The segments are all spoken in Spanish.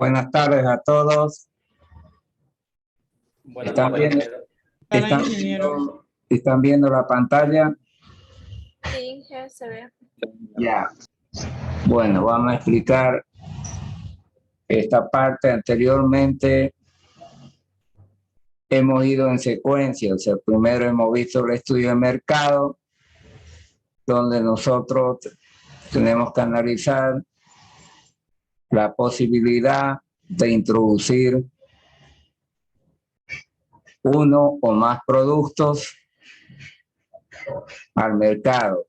Buenas tardes a todos. ¿Están viendo la pantalla? Sí, ya se ve. Ya. Bueno, vamos a explicar esta parte. Anteriormente hemos ido en secuencia. O sea, primero hemos visto el estudio de mercado, donde nosotros tenemos que analizar la posibilidad de introducir uno o más productos al mercado.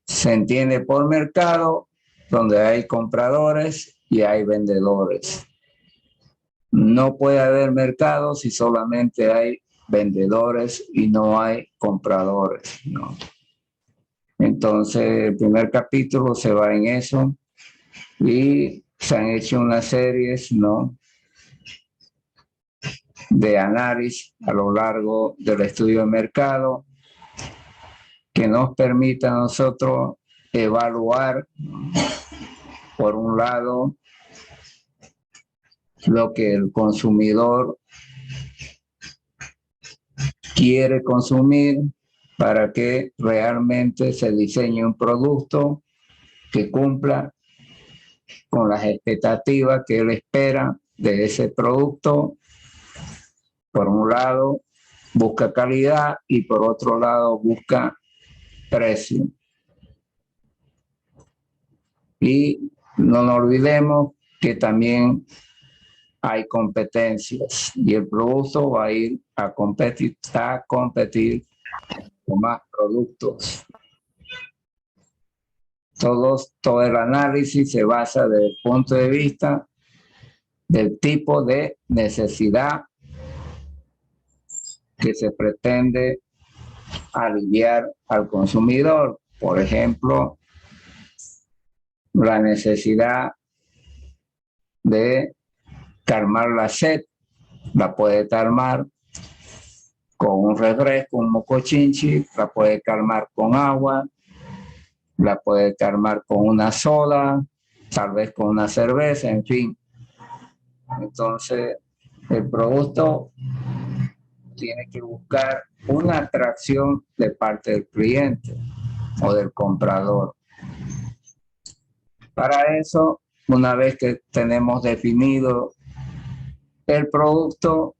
Se entiende por mercado donde hay compradores y hay vendedores. No puede haber mercado si solamente hay vendedores y no hay compradores, ¿no? Entonces, el primer capítulo se va en eso y se han hecho unas series, ¿no?, de análisis a lo largo del estudio de mercado que nos permita a nosotros evaluar, por un lado, lo que el consumidor quiere consumir para que realmente se diseñe un producto que cumpla con las expectativas que él espera de ese producto. Por un lado, busca calidad y por otro lado, busca precio. Y no nos olvidemos que también hay competencias y el producto va a ir a competir con más productos. Todo el análisis se basa desde el punto de vista del tipo de necesidad que se pretende aliviar al consumidor. Por ejemplo, la necesidad de calmar la sed, la puede calmar con un refresco, un mocochinchi, la puede calmar con agua, la puede calmar con una soda, tal vez con una cerveza, en fin. Entonces, el producto tiene que buscar una atracción de parte del cliente o del comprador. Para eso, una vez que tenemos definido el producto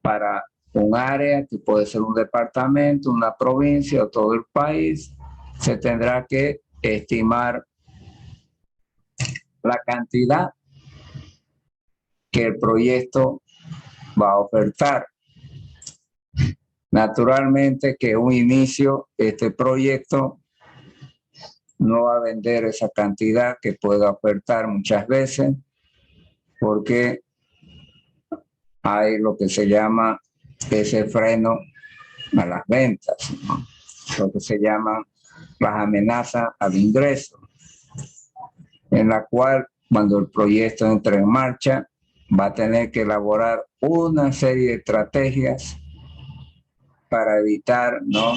para un área, que puede ser un departamento, una provincia o todo el país, se tendrá que estimar la cantidad que el proyecto va a ofertar. Naturalmente que un inicio, este proyecto no va a vender esa cantidad que pueda ofertar muchas veces, porque hay lo que se llama ese freno a las ventas, ¿no?, lo que se llaman las amenazas al ingreso, en la cual cuando el proyecto entre en marcha va a tener que elaborar una serie de estrategias para evitar, ¿no?,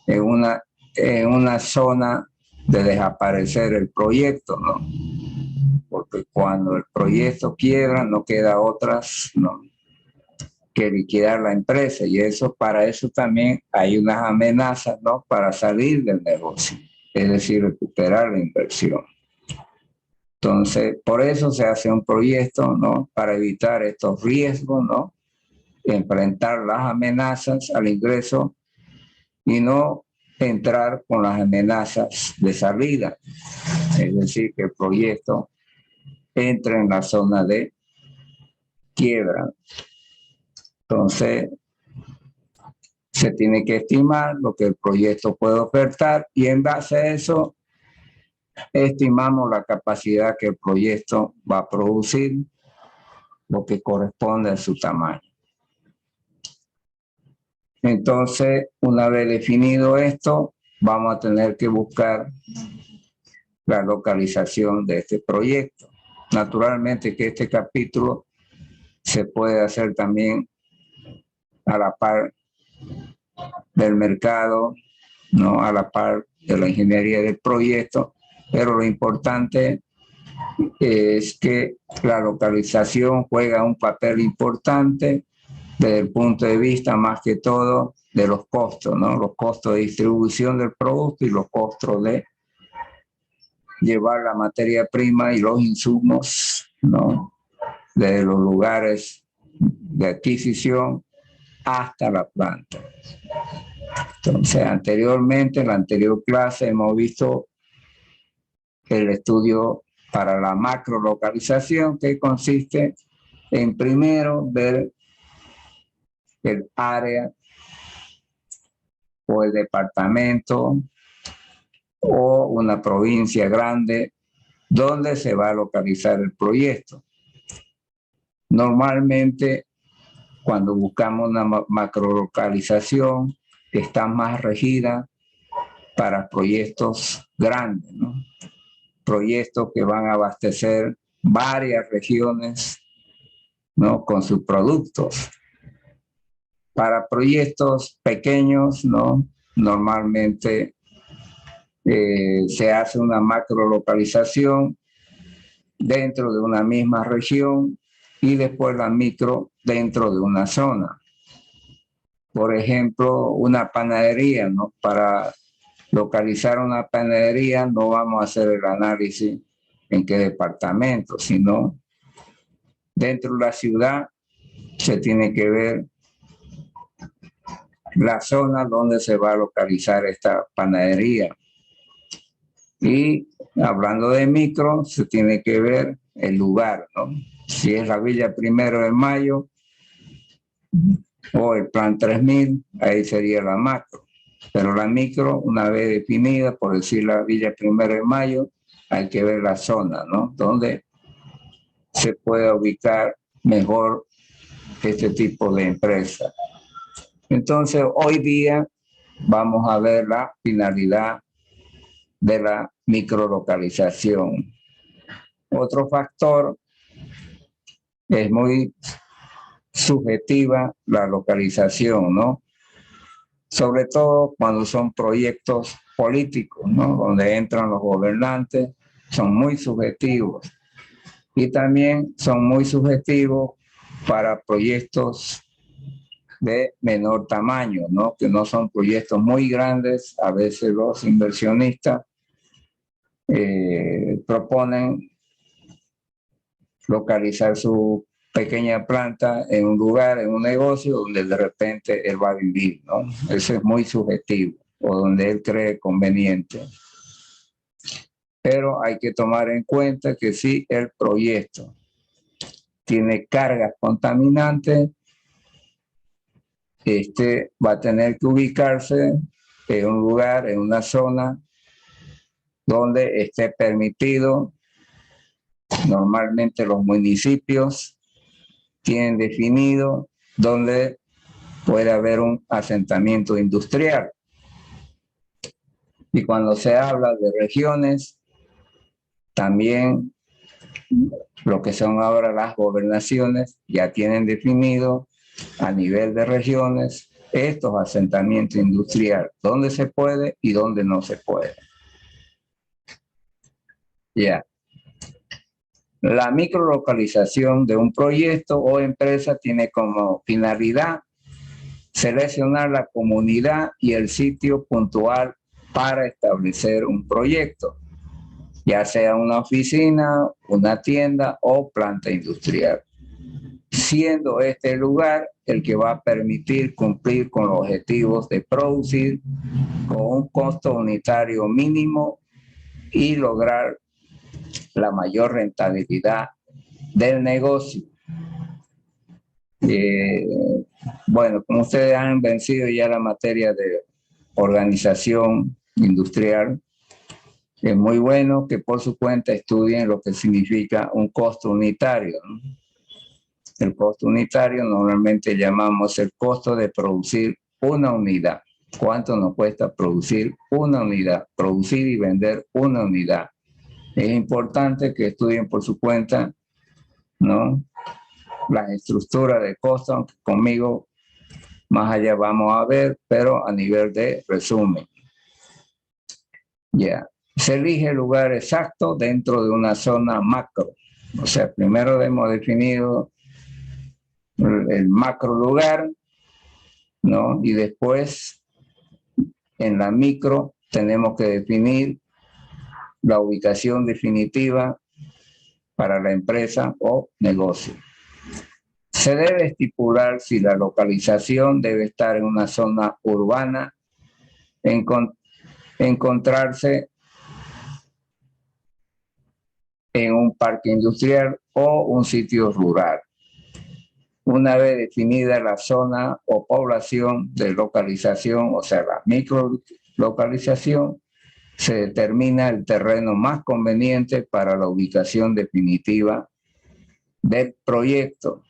en una zona de desaparecer el proyecto, ¿no?, porque cuando el proyecto quiebra no queda otras, ¿no?, que liquidar la empresa, y para eso también hay unas amenazas, ¿no?, para salir del negocio, es decir, recuperar la inversión. Entonces, por eso se hace un proyecto, ¿no?, para evitar estos riesgos, ¿no?, enfrentar las amenazas al ingreso y no entrar con las amenazas de salida, es decir, que el proyecto entre en la zona de quiebra. Entonces, se tiene que estimar lo que el proyecto puede ofertar y en base a eso estimamos la capacidad que el proyecto va a producir, lo que corresponde a su tamaño. Entonces, una vez definido esto, vamos a tener que buscar la localización de este proyecto. Naturalmente que este capítulo se puede hacer también a la par del mercado, ¿no?, a la par de la ingeniería del proyecto, pero lo importante es que la localización juega un papel importante desde el punto de vista más que todo de los costos, ¿no?, los costos de distribución del producto y los costos de llevar la materia prima y los insumos, ¿no?, de los lugares de adquisición hasta la planta. Entonces, anteriormente, en la anterior clase, hemos visto el estudio para la macrolocalización, que consiste en primero ver el área o el departamento o una provincia grande donde se va a localizar el proyecto. Normalmente, cuando buscamos una macrolocalización, está más regida para proyectos grandes, ¿no? Proyectos que van a abastecer varias regiones, ¿no?, con sus productos. Para proyectos pequeños, ¿no?, normalmente se hace una macrolocalización dentro de una misma región y después la micro dentro de una zona. Por ejemplo, una panadería, ¿no? Para localizar una panadería no vamos a hacer el análisis en qué departamento, sino dentro de la ciudad se tiene que ver la zona donde se va a localizar esta panadería. Y hablando de micro, se tiene que ver el lugar, ¿no? Si es la Villa 1 de Mayo o el Plan 3000, ahí sería la macro. Pero la micro, una vez definida, por decir la Villa 1 de Mayo, hay que ver la zona, ¿no?, donde se puede ubicar mejor este tipo de empresa. Entonces, hoy día vamos a ver la finalidad de la microlocalización. Otro factor es muy subjetiva la localización, ¿no? Sobre todo cuando son proyectos políticos, ¿no?, donde entran los gobernantes, son muy subjetivos. Y también son muy subjetivos para proyectos de menor tamaño, ¿no?, que no son proyectos muy grandes. A veces los inversionistas proponen localizar su pequeña planta en un lugar, en un negocio donde de repente él va a vivir, ¿no? Eso es muy subjetivo, o donde él cree conveniente. Pero hay que tomar en cuenta que si el proyecto tiene cargas contaminantes, va a tener que ubicarse en un lugar, en una zona donde esté permitido. Normalmente los municipios tienen definido donde puede haber un asentamiento industrial. Y cuando se habla de regiones, también lo que son ahora las gobernaciones ya tienen definido a nivel de regiones estos asentamientos industriales, dónde se puede y dónde no se puede. Ya. La microlocalización de un proyecto o empresa tiene como finalidad seleccionar la comunidad y el sitio puntual para establecer un proyecto, ya sea una oficina, una tienda o planta industrial, siendo este lugar el que va a permitir cumplir con los objetivos de producir con un costo unitario mínimo y lograr la mayor rentabilidad del negocio. Bueno, como ustedes han vencido ya la materia de organización industrial, es muy bueno que por su cuenta estudien lo que significa un costo unitario, ¿no? El costo unitario normalmente llamamos el costo de producir una unidad. ¿Cuánto nos cuesta producir una unidad? Producir y vender una unidad. Es importante que estudien por su cuenta, ¿no?, las estructuras de costo, aunque conmigo más allá vamos a ver, pero a nivel de resumen. Ya. Se elige el lugar exacto dentro de una zona macro. O sea, primero hemos definido el macro lugar, ¿no? Y después, en la micro, tenemos que definir la ubicación definitiva para la empresa o negocio. Se debe estipular si la localización debe estar en una zona urbana, encontrarse en un parque industrial o un sitio rural. Una vez definida la zona o población de localización, o sea, la microlocalización, se determina el terreno más conveniente para la ubicación definitiva del proyecto.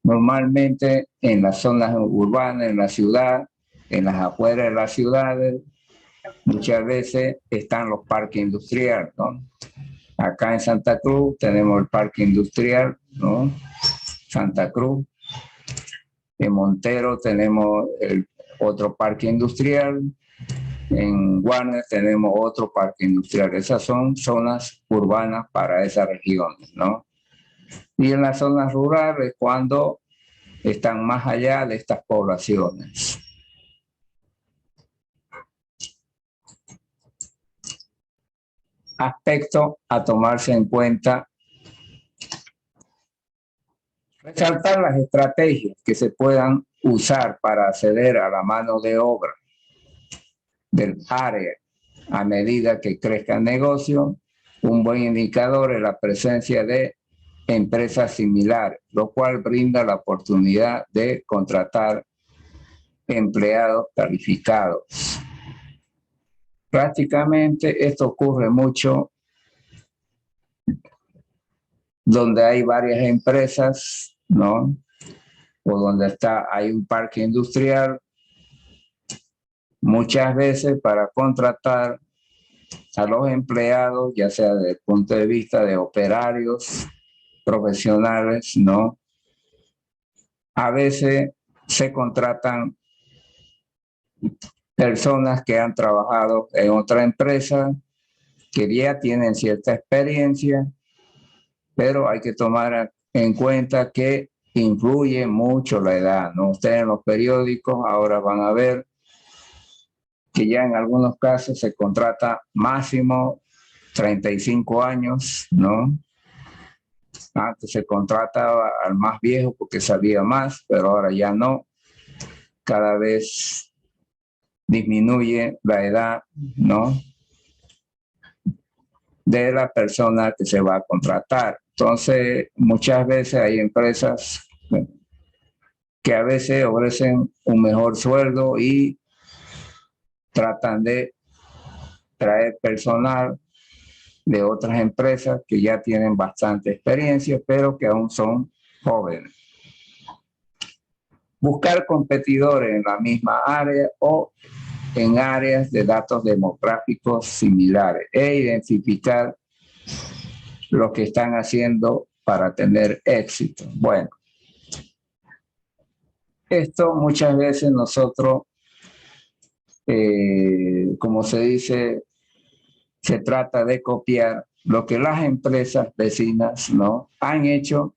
Normalmente en las zonas urbanas, en la ciudad, en las afueras de las ciudades, muchas veces están los parques industriales, ¿no? Acá en Santa Cruz tenemos el parque industrial, ¿no? Santa Cruz. En Montero tenemos el otro parque industrial. En Guarnes tenemos otro parque industrial. Esas son zonas urbanas para esas regiones, ¿no? Y en las zonas rurales, cuando están más allá de estas poblaciones. Aspecto a tomarse en cuenta. Resaltar las estrategias que se puedan usar para acceder a la mano de obra del área a medida que crezca el negocio. Un buen indicador es la presencia de empresas similares, lo cual brinda la oportunidad de contratar empleados calificados. Prácticamente esto ocurre mucho donde hay varias empresas, ¿no? O donde hay un parque industrial. Muchas veces para contratar a los empleados, ya sea desde el punto de vista de operarios, profesionales, ¿no? A veces se contratan personas que han trabajado en otra empresa, que ya tienen cierta experiencia, pero hay que tomar en cuenta que influye mucho la edad, ¿no? Ustedes en los periódicos ahora van a ver que ya en algunos casos se contrata máximo 35 años, ¿no? Antes se contrataba al más viejo porque sabía más, pero ahora ya no. Cada vez disminuye la edad, ¿no? De la persona que se va a contratar. Entonces, muchas veces hay empresas que a veces ofrecen un mejor sueldo y tratan de traer personal de otras empresas que ya tienen bastante experiencia, pero que aún son jóvenes. Buscar competidores en la misma área o en áreas de datos demográficos similares e identificar lo que están haciendo para tener éxito. Bueno, esto muchas veces nosotros, como se dice, se trata de copiar lo que las empresas vecinas, ¿no?, han hecho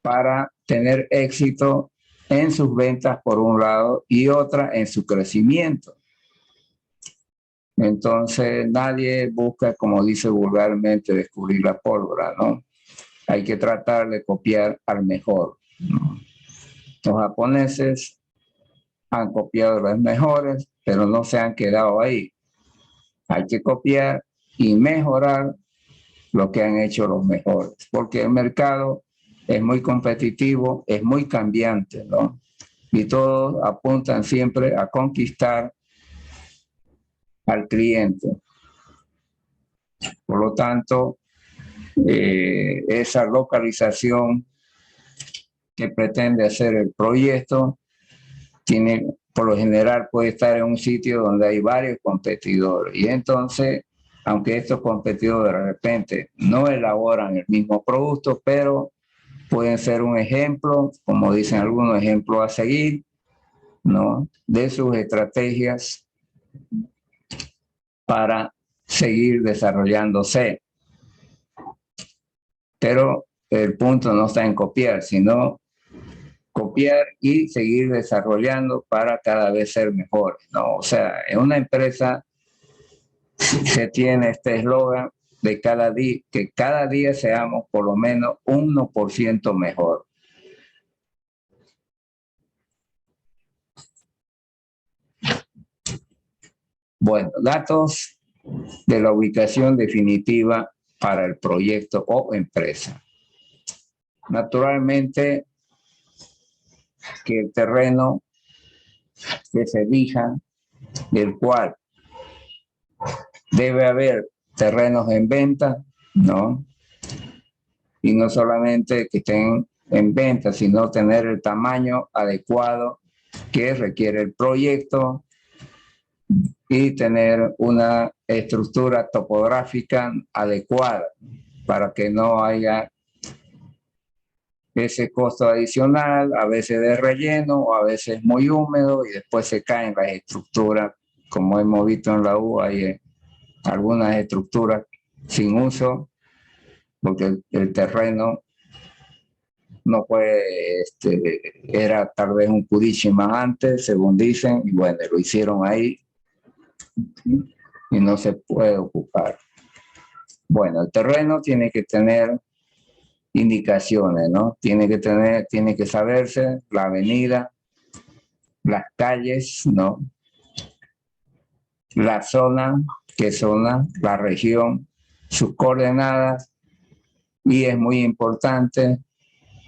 para tener éxito en sus ventas por un lado y otra en su crecimiento. Entonces nadie busca, como dice vulgarmente, descubrir la pólvora, ¿no? Hay que tratar de copiar al mejor, ¿no? Los japoneses han copiado a los mejores, pero no se han quedado ahí. Hay que copiar y mejorar lo que han hecho los mejores, porque el mercado es muy competitivo, es muy cambiante, ¿no? Y todos apuntan siempre a conquistar al cliente. Por lo tanto, esa localización que pretende hacer el proyecto tiene, por lo general, puede estar en un sitio donde hay varios competidores. Y entonces, aunque estos competidores de repente no elaboran el mismo producto, pero pueden ser un ejemplo, como dicen algunos, ejemplos a seguir, ¿no?, de sus estrategias para seguir desarrollándose. Pero el punto no está en copiar, sino copiar y seguir desarrollando para cada vez ser mejores, ¿no? O sea, en una empresa se tiene este eslogan de que cada día seamos por lo menos 1% mejor. Bueno, datos de la ubicación definitiva para el proyecto o empresa. Naturalmente que el terreno que se elija, del cual debe haber terrenos en venta, ¿no? Y no solamente que estén en venta, sino tener el tamaño adecuado que requiere el proyecto y tener una estructura topográfica adecuada para que no haya ese costo adicional, a veces de relleno o a veces muy húmedo y después se caen las estructuras. Como hemos visto en la U, hay algunas estructuras sin uso porque el terreno no puede, era tal vez un Curichi más antes, según dicen, y bueno, lo hicieron ahí y no se puede ocupar. Bueno, el terreno tiene que tener indicaciones, ¿no? Tiene que saberse la avenida, las calles, ¿no? La zona, qué zona, la región, sus coordenadas, y es muy importante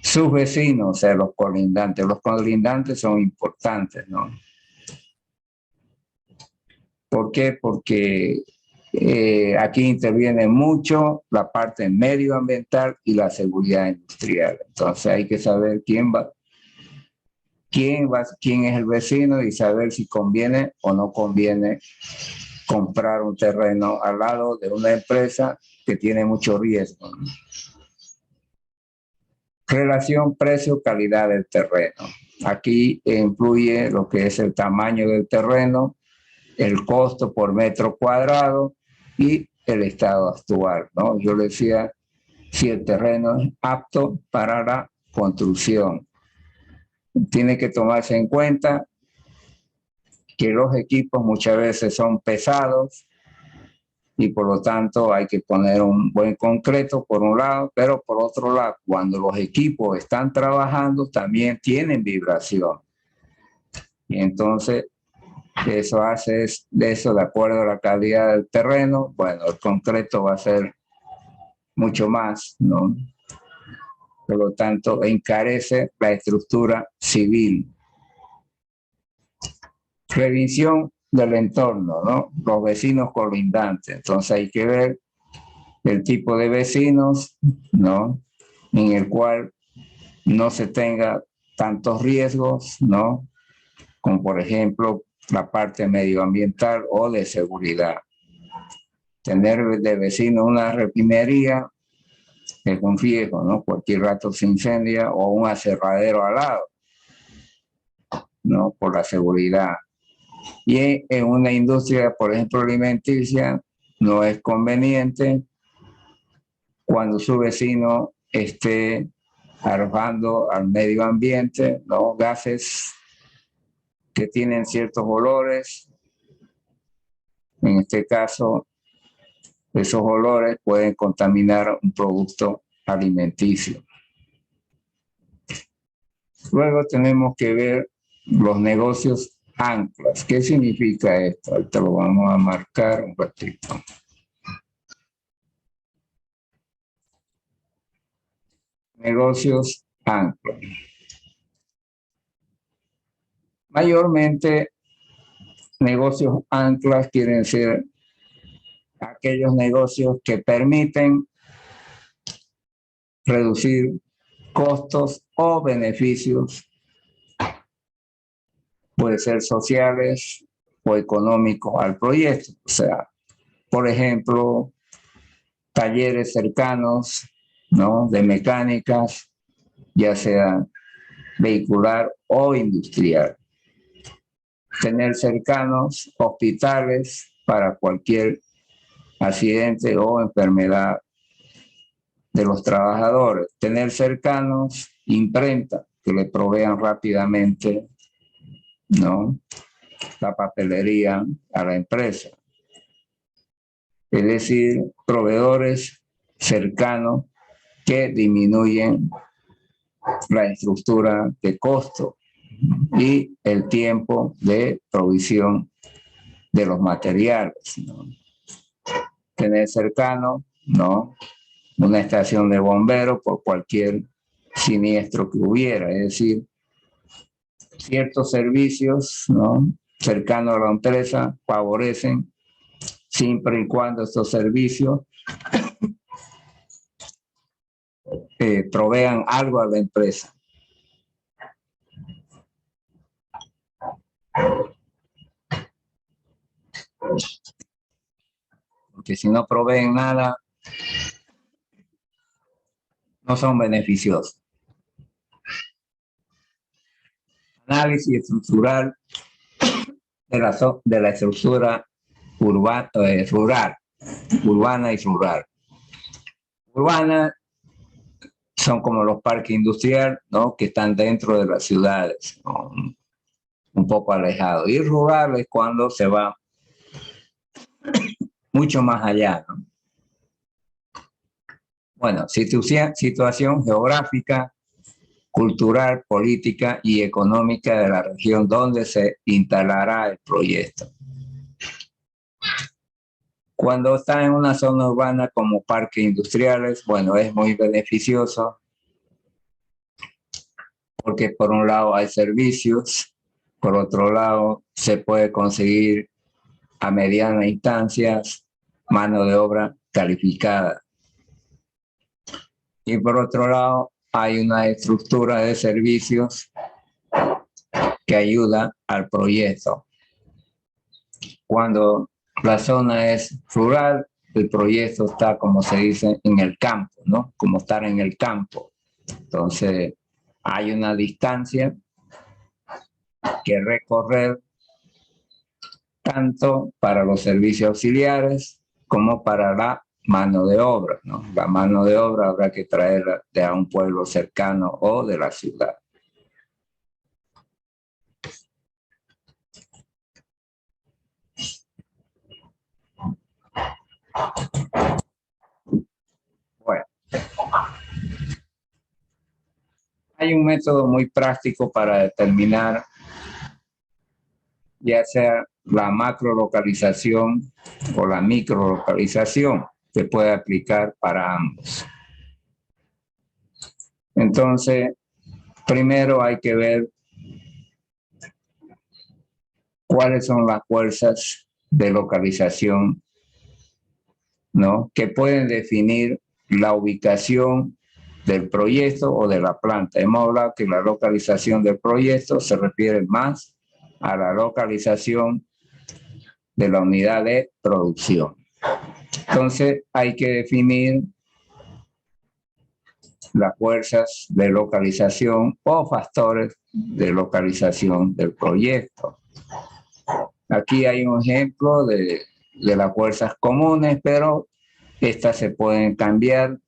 sus vecinos, o sea, los colindantes. Los colindantes son importantes, ¿no? ¿Por qué? Porque aquí interviene mucho la parte medioambiental y la seguridad industrial. Entonces hay que saber quién es el vecino y saber si conviene o no conviene comprar un terreno al lado de una empresa que tiene mucho riesgo. Relación precio-calidad del terreno. Aquí influye lo que es el tamaño del terreno, el costo por metro cuadrado y el estado actual, ¿no? Yo le decía si el terreno es apto para la construcción. Tiene que tomarse en cuenta que los equipos muchas veces son pesados y por lo tanto hay que poner un buen concreto por un lado, pero por otro lado, cuando los equipos están trabajando también tienen vibración. Y entonces eso hace de eso, de acuerdo a la calidad del terreno, bueno, el concreto va a ser mucho más, ¿no? Por lo tanto, encarece la estructura civil. Revisión del entorno, ¿no? Los vecinos colindantes. Entonces hay que ver el tipo de vecinos, ¿no? En el cual no se tenga tantos riesgos, ¿no? Como por ejemplo la parte medioambiental o de seguridad. Tener de vecino una refinería es un riesgo, ¿no? Cualquier rato se incendia, o un aserradero al lado, ¿no? Por la seguridad. Y en una industria, por ejemplo, alimenticia, no es conveniente cuando su vecino esté arrojando al medio ambiente, ¿no? Gases que tienen ciertos olores. En este caso, esos olores pueden contaminar un producto alimenticio. Luego tenemos que ver los negocios anclas. ¿Qué significa esto? Ahorita lo vamos a marcar un ratito. Negocios anclas. Mayormente, negocios anclas quieren ser aquellos negocios que permiten reducir costos o beneficios, puede ser sociales o económicos al proyecto. O sea, por ejemplo, talleres cercanos, ¿no? De mecánicas, ya sea vehicular o industrial. Tener cercanos hospitales para cualquier accidente o enfermedad de los trabajadores. Tener cercanos imprenta que le provean rápidamente, ¿no? La papelería a la empresa. Es decir, proveedores cercanos que disminuyen la estructura de costo y el tiempo de provisión de los materiales, ¿no? Tener cercano, ¿no? Una estación de bomberos por cualquier siniestro que hubiera. Es decir, ciertos servicios, ¿no?, cercanos a la empresa favorecen siempre y cuando estos servicios provean algo a la empresa. Porque si no proveen nada, no son beneficiosos. Análisis estructural de la estructura urbana y rural. Urbana son como los parques industriales, ¿no?, que están dentro de las ciudades, ¿no?, un poco alejados. Y rural es cuando se va mucho más allá, ¿no? Bueno, situación geográfica, cultural, política y económica de la región donde se instalará el proyecto. Cuando está en una zona urbana como parques industriales, bueno, es muy beneficioso porque por un lado hay servicios, por otro lado se puede conseguir a medianas instancias mano de obra calificada. Y por otro lado hay una estructura de servicios que ayuda al proyecto. Cuando la zona es rural, el proyecto está, como se dice, en el campo, ¿no? Como estar en el campo. Entonces, hay una distancia que recorrer tanto para los servicios auxiliares como para la mano de obra, ¿no? La mano de obra habrá que traerla de a un pueblo cercano o de la ciudad. Bueno, hay un método muy práctico para determinar ya sea la macrolocalización o la microlocalización, que puede aplicar para ambos. Entonces, primero hay que ver cuáles son las fuerzas de localización, ¿no?, que pueden definir la ubicación del proyecto o de la planta. Hemos hablado que la localización del proyecto se refiere más a la localización de la unidad de producción. Entonces, hay que definir las fuerzas de localización o factores de localización del proyecto. Aquí hay un ejemplo de las fuerzas comunes, pero estas se pueden cambiar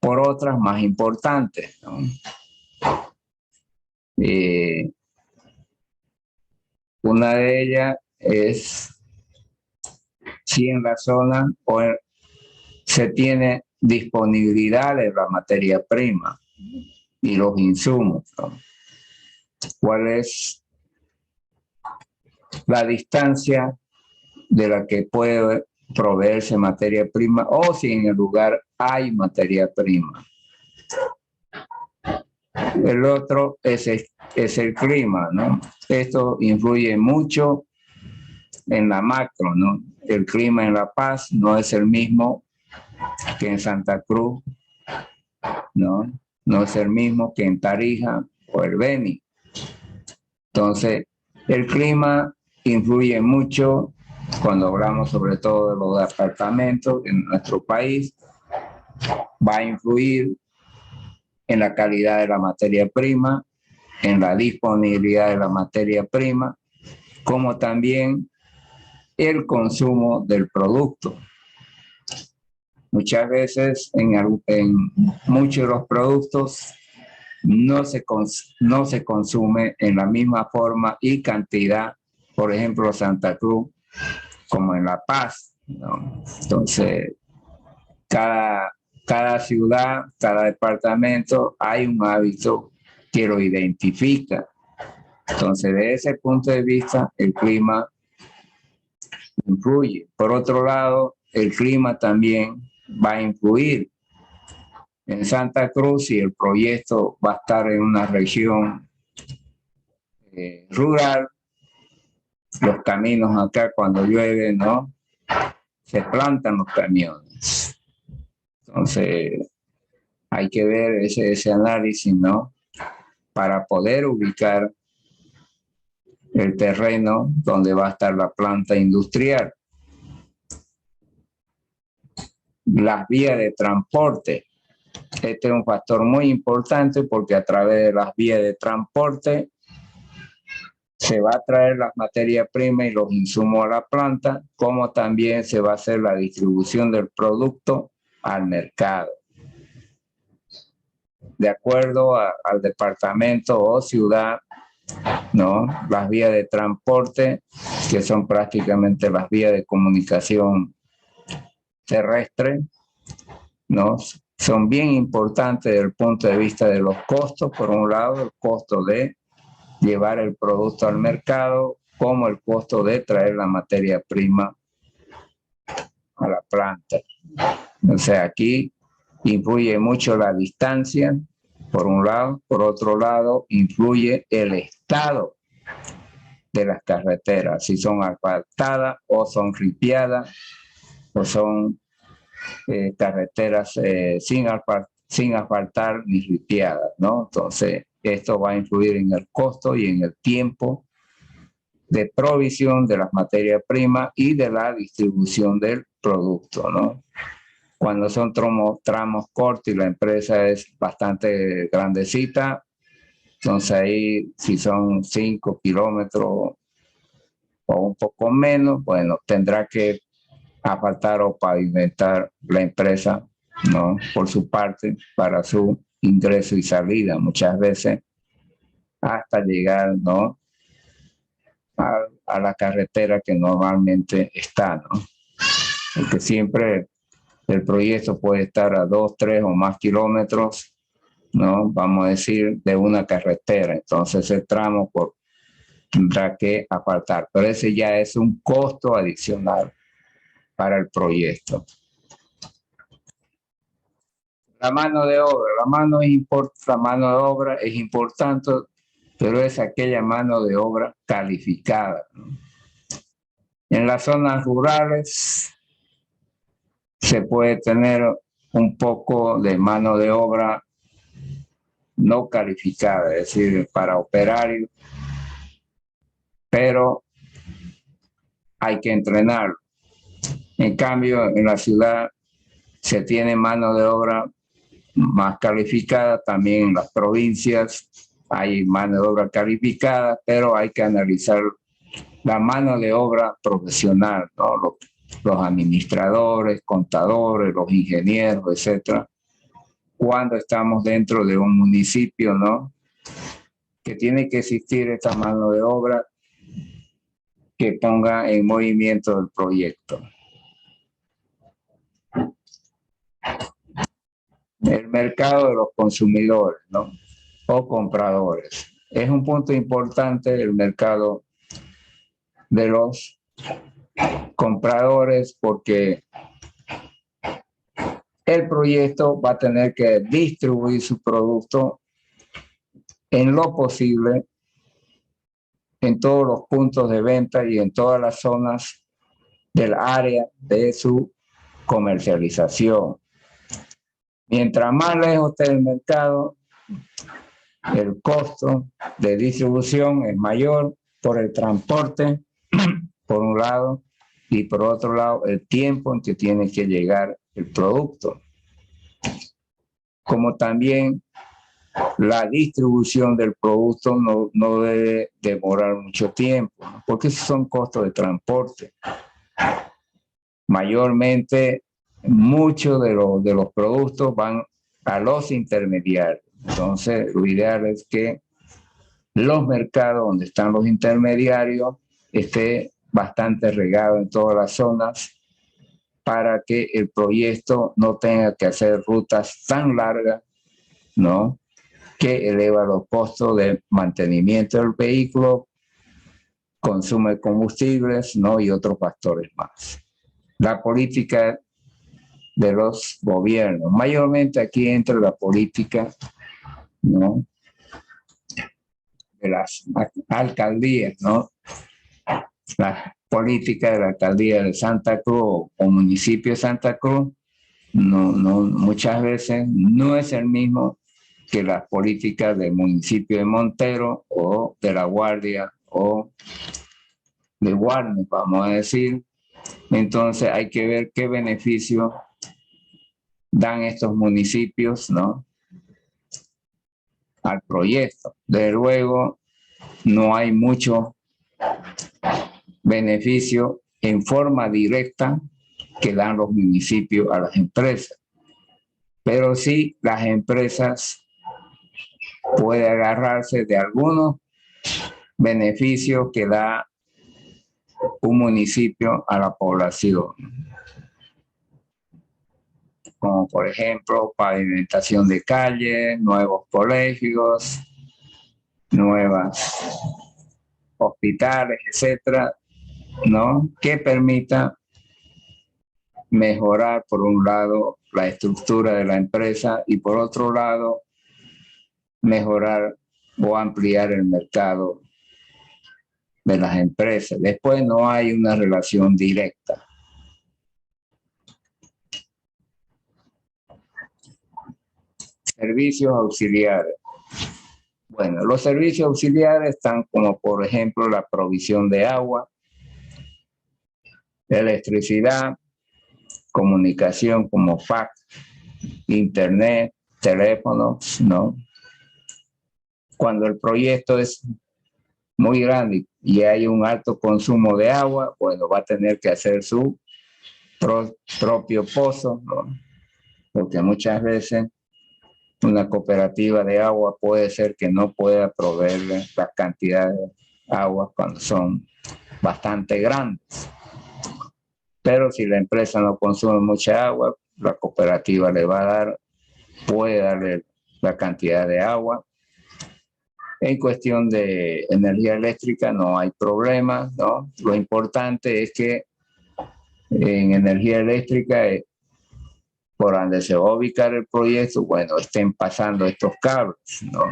por otras más importantes, ¿no? Una de ellas es si en la zona se tiene disponibilidad de la materia prima y los insumos, ¿no? ¿Cuál es la distancia de la que puede proveerse materia prima o si en el lugar hay materia prima? El otro es el clima, ¿no? Esto influye mucho en la macro, ¿no? El clima en La Paz no es el mismo que en Santa Cruz, ¿no? No es el mismo que en Tarija o el Beni. Entonces, el clima influye mucho cuando hablamos sobre todo de los departamentos en nuestro país. Va a influir en la calidad de la materia prima, en la disponibilidad de la materia prima, como también el consumo del producto. Muchas veces en muchos de los productos no se consume en la misma forma y cantidad, por ejemplo, Santa Cruz, como en La Paz, ¿no? Entonces, cada ciudad, cada departamento, hay un hábito que lo identifica. Entonces, de ese punto de vista, el clima influye. Por otro lado, el clima también va a influir En Santa Cruz, si el proyecto va a estar en una región rural, los caminos acá cuando llueve, ¿no? Se plantan los camiones. Entonces, hay que ver ese análisis, ¿no? Para poder ubicar el terreno donde va a estar la planta industrial. Las vías de transporte. Este es un factor muy importante porque a través de las vías de transporte se va a traer las materias primas y los insumos a la planta, como también se va a hacer la distribución del producto al mercado. De acuerdo al departamento o ciudad, ¿no? Las vías de transporte, que son prácticamente las vías de comunicación terrestre, ¿no? Son bien importantes desde el punto de vista de los costos. Por un lado, el costo de llevar el producto al mercado, como el costo de traer la materia prima a la planta. O sea, aquí influye mucho la distancia, por un lado. Por otro lado, influye el estado de las carreteras, si son asfaltadas o son ripiadas o son carreteras sin asfaltar ni ripiadas, ¿no? Entonces, esto va a influir en el costo y en el tiempo de provisión de las materias primas y de la distribución del producto, ¿no? Cuando son tramos cortos y la empresa es bastante grandecita, entonces ahí si son 5 kilómetros o un poco menos, bueno, tendrá que asfaltar o pavimentar la empresa, ¿no? Por su parte, para su ingreso y salida, muchas veces hasta llegar, ¿no? A la carretera que normalmente está, ¿no? Porque siempre el proyecto puede estar a 2, 3 o más kilómetros, ¿no? Vamos a decir, de una carretera. Entonces ese tramo tendrá que asfaltar. Pero ese ya es un costo adicional para el proyecto. La mano de obra. La mano de obra es importante, pero es aquella mano de obra calificada, ¿no? En las zonas rurales se puede tener un poco de mano de obra no calificada, es decir, para operarios, pero hay que entrenarlo. En cambio, en la ciudad se tiene mano de obra más calificada, también en las provincias hay mano de obra calificada, pero hay que analizar la mano de obra profesional, ¿no? Los administradores, contadores, los ingenieros, etcétera, cuando estamos dentro de un municipio, ¿no? Que tiene que existir esta mano de obra que ponga en movimiento el proyecto. El mercado de los consumidores, ¿no? O compradores. Es un punto importante el mercado de los compradores porque el proyecto va a tener que distribuir su producto en lo posible en todos los puntos de venta y en todas las zonas del área de su comercialización. Mientras más lejos esté el mercado, el costo de distribución es mayor por el transporte, por un lado, y por otro lado, el tiempo en que tiene que llegar el producto. Como también la distribución del producto no debe demorar mucho tiempo, ¿no? Porque esos son costos de transporte. Mayormente, muchos de los productos van a los intermediarios. Entonces, lo ideal es que los mercados donde están los intermediarios esté bastante regado en todas las zonas para que el proyecto no tenga que hacer rutas tan largas, ¿no? Que eleva los costos de mantenimiento del vehículo, consumo de combustibles, ¿no? Y otros factores más. La política de los gobiernos. Mayormente aquí entra la política, ¿no?, de las alcaldías, ¿no? La política de la alcaldía de Santa Cruz o municipio de Santa Cruz muchas veces no es el mismo que las políticas del municipio de Montero o de La Guardia o de Guarnes, vamos a decir. Entonces hay que ver qué beneficio dan estos municipios, ¿no?, al proyecto. Desde luego, no hay mucho beneficio en forma directa que dan los municipios a las empresas, pero sí las empresas pueden agarrarse de algunos beneficios que da un municipio a la población, como por ejemplo pavimentación de calles, nuevos colegios, nuevas hospitales, etcétera, ¿no?, que permita mejorar por un lado la estructura de la empresa y por otro lado mejorar o ampliar el mercado de las empresas. Después no hay una relación directa. Servicios auxiliares. Bueno, los servicios auxiliares están como por ejemplo la provisión de agua, electricidad, comunicación como fax, internet, teléfonos, ¿no? Cuando el proyecto es muy grande y hay un alto consumo de agua, bueno, va a tener que hacer su propio pozo, ¿no?, porque muchas veces una cooperativa de agua puede ser que no pueda proveerle las cantidades de agua cuando son bastante grandes. Pero si la empresa no consume mucha agua, la cooperativa le va a dar, puede darle la cantidad de agua. En cuestión de energía eléctrica no hay problema, ¿no? Lo importante es que en energía eléctrica, por donde se va a ubicar el proyecto, bueno, estén pasando estos cables, ¿no?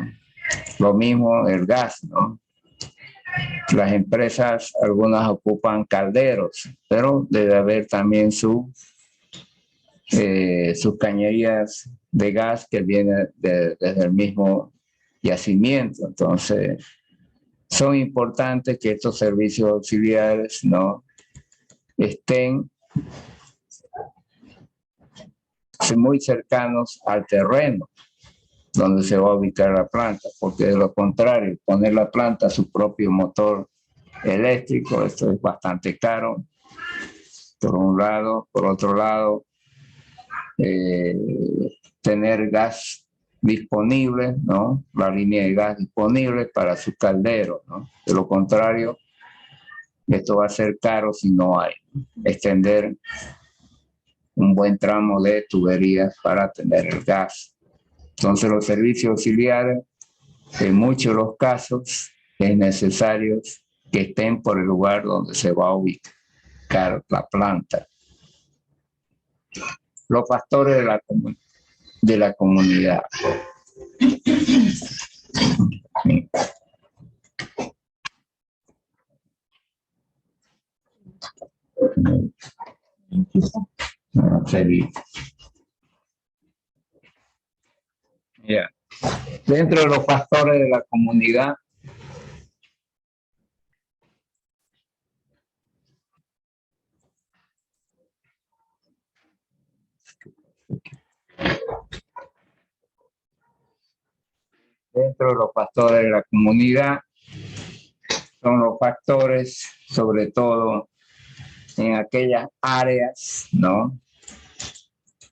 Lo mismo el gas, ¿no? Las empresas, algunas ocupan calderos, pero debe haber también sus cañerías de gas que vienen desde el mismo yacimiento. Entonces, son importantes que estos servicios auxiliares, ¿no?, estén muy cercanos al terreno donde se va a ubicar la planta, porque de lo contrario, poner la planta a su propio motor eléctrico, esto es bastante caro, por un lado. Por otro lado, tener gas disponible, ¿no?, la línea de gas disponible para su caldero, ¿no? De lo contrario, esto va a ser caro si no hay. Extender un buen tramo de tuberías para tener el gas. Entonces, los servicios auxiliares, en muchos de los casos, es necesario que estén por el lugar donde se va a ubicar la planta. Los factores de la comunidad. Yeah. Dentro de los factores de la comunidad, son los factores, sobre todo en aquellas áreas, ¿no?,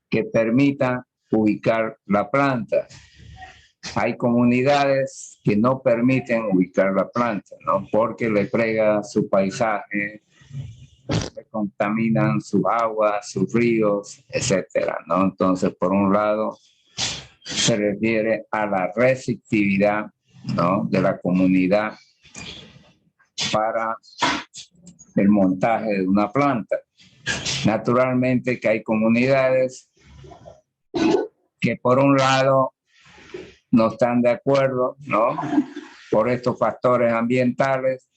que permitan ubicar la planta. Hay comunidades que no permiten ubicar la planta, ¿no?, porque le frega su paisaje, le contaminan sus aguas, sus ríos, etcétera, ¿no? Entonces, por un lado, se refiere a la receptividad, ¿no?, de la comunidad para el montaje de una planta. Naturalmente que hay comunidades que por un lado no están de acuerdo, ¿no? Por estos factores ambientales,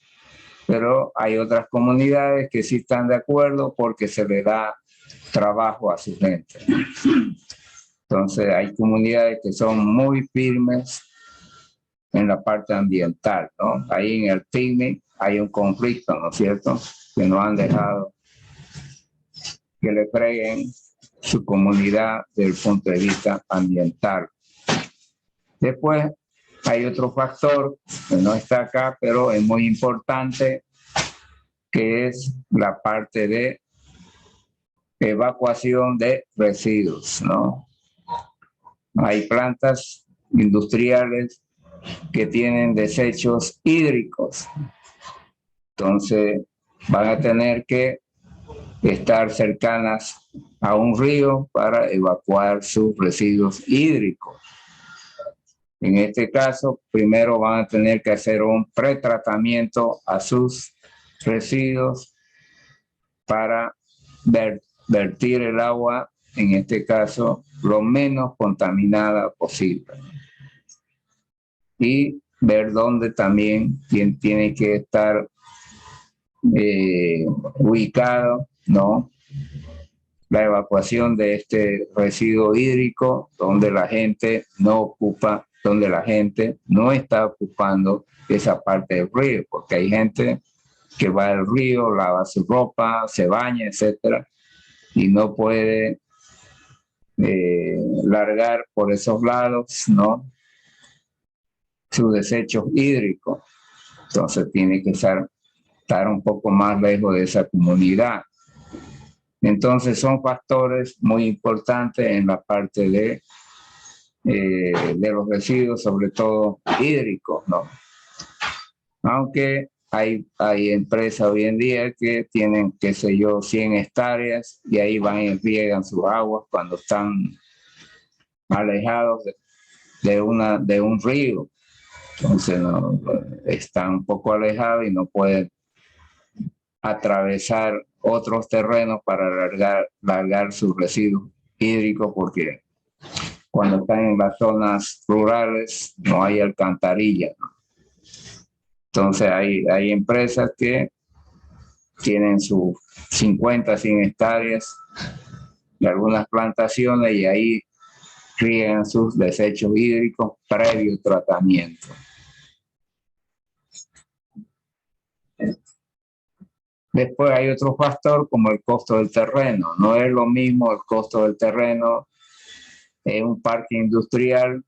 pero hay otras comunidades que sí están de acuerdo porque se le da trabajo a su gente. Entonces hay comunidades que son muy firmes en la parte ambiental, ¿no? Ahí en el picnic hay un conflicto, ¿no es cierto? Que no han dejado que le freguen su comunidad desde el punto de vista ambiental. Después hay otro factor que no está acá, pero es muy importante, que es la parte de evacuación de residuos, ¿no? Hay plantas industriales que tienen desechos hídricos. Entonces van a tener que estar cercanas a un río para evacuar sus residuos hídricos. En este caso, primero van a tener que hacer un pretratamiento a sus residuos para vertir el agua, en este caso, lo menos contaminada posible. Y ver dónde también tiene que estar ubicado, ¿no? La evacuación de este residuo hídrico, donde la gente no ocupa, donde la gente no está ocupando esa parte del río, porque hay gente que va al río, lava su ropa, se baña, etcétera, y no puede largar por esos lados, ¿no? Sus desechos hídricos. Entonces tiene que estar un poco más lejos de esa comunidad. Entonces son factores muy importantes en la parte de los residuos, sobre todo hídricos, ¿no? Aunque hay empresas hoy en día que tienen, qué sé yo, 100 hectáreas y ahí van y riegan sus aguas cuando están alejados de un río. Entonces no, están un poco alejados y no pueden atravesar otros terrenos para largar sus residuos hídricos, porque cuando están en las zonas rurales no hay alcantarilla, ¿no? Entonces hay empresas que tienen sus 50, 100 hectáreas y algunas plantaciones y ahí riegan sus desechos hídricos previo tratamiento. Después hay otro factor como el costo del terreno. No es lo mismo el costo del terreno en un parque industrial